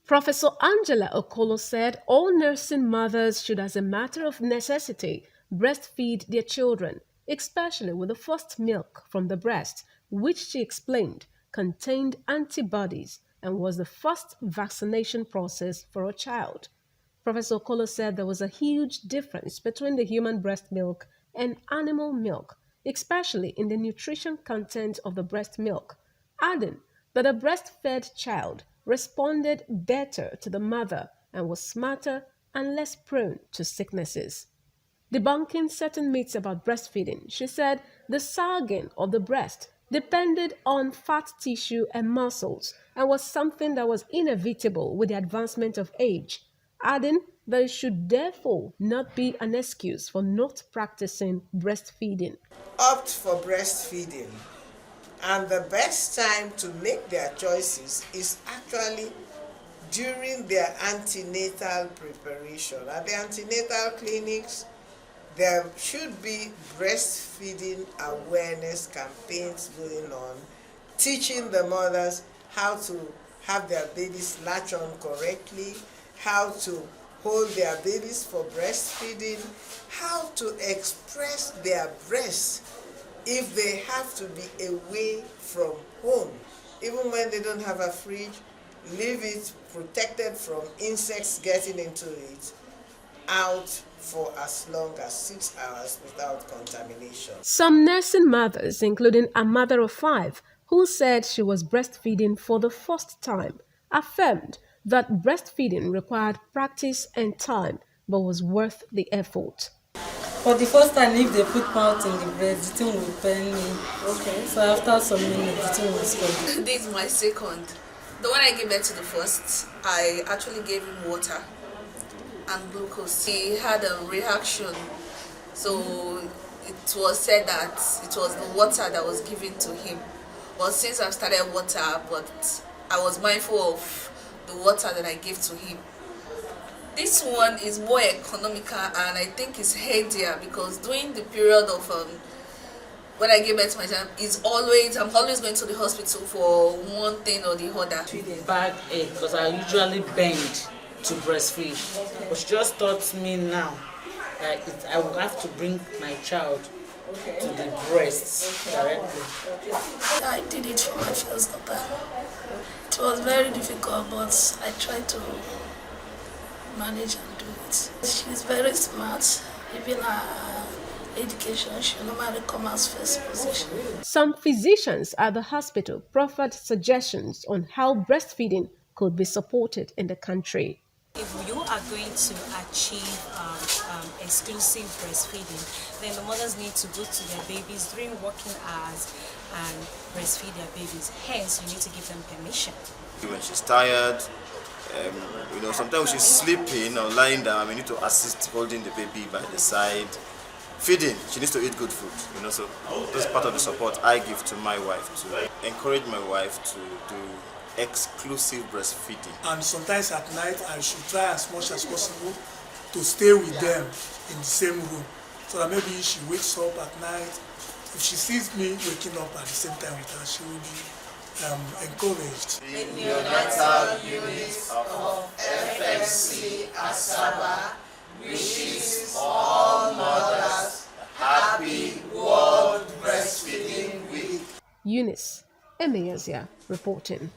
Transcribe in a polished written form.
Professor Angela Okolo said all nursing mothers should, as a matter of necessity, breastfeed their children, especially with the first milk from the breast, which she explained contained antibodies and was the first vaccination process for a child. Professor Okolo said there was a huge difference between the human breast milk and animal milk, especially in the nutrition content of the breast milk, adding that a breastfed child responded better to the mother and was smarter and less prone to sicknesses. Debunking certain myths about breastfeeding, she said the sagging of the breast depended on fat tissue and muscles and was something that was inevitable with the advancement of age, adding that it should therefore not be an excuse for not practicing breastfeeding. Opt for breastfeeding, and the best time to make their choices is actually during their antenatal preparation. At the antenatal clinics, there should be breastfeeding awareness campaigns going on, teaching the mothers how to have their babies latch on correctly, how to hold their babies for breastfeeding, how to express their breasts if they have to be away from home. Even when they don't have a fridge, leave it protected from insects getting into it, out for as long as 6 hours without contamination. Some nursing mothers, including a mother of 5, who said she was breastfeeding for the first time, affirmed that breastfeeding required practice and time, but was worth the effort. For the first time, if they put mouth in the breast, the thing will pain me. Okay. So after some minutes, the thing will stop. This is my second. The one I gave birth to the first, I actually gave him water and glucose. He had a reaction, so it was said that it was the water that was given to him. Well, since I've started water, but I was mindful of the water that I gave to him. This one is more economical and I think it's healthier because during the period of when I gave birth to my child, I'm always going to the hospital for one thing or the other. Bad ache because I usually bend to breastfeed, but she just taught me now that I will have to bring my child to the breasts directly. I did it for my first daughter. It was very difficult, but I tried to manage and do it. She's very smart. Even her education, she normally comes as first position. Some physicians at the hospital proffered suggestions on how breastfeeding could be supported in the country. If you are going to achieve exclusive breastfeeding, then the mothers need to go to their babies during working hours and breastfeed their babies. Hence, you need to give them permission. When she's tired, sometimes she's sleeping or lying down, we need to assist holding the baby by the side. Feeding, she needs to eat good food, so that's part of the support I give to my wife, to encourage my wife to do exclusive breastfeeding. And sometimes at night I should try as much as possible to stay with them in the same room, so that maybe she wakes up at night. If she sees me waking up at the same time with her, she will be encouraged. The neonatal unit of FMC Asaba wishes all mothers happy World Breastfeeding Week. Eunice Emeyazia reporting.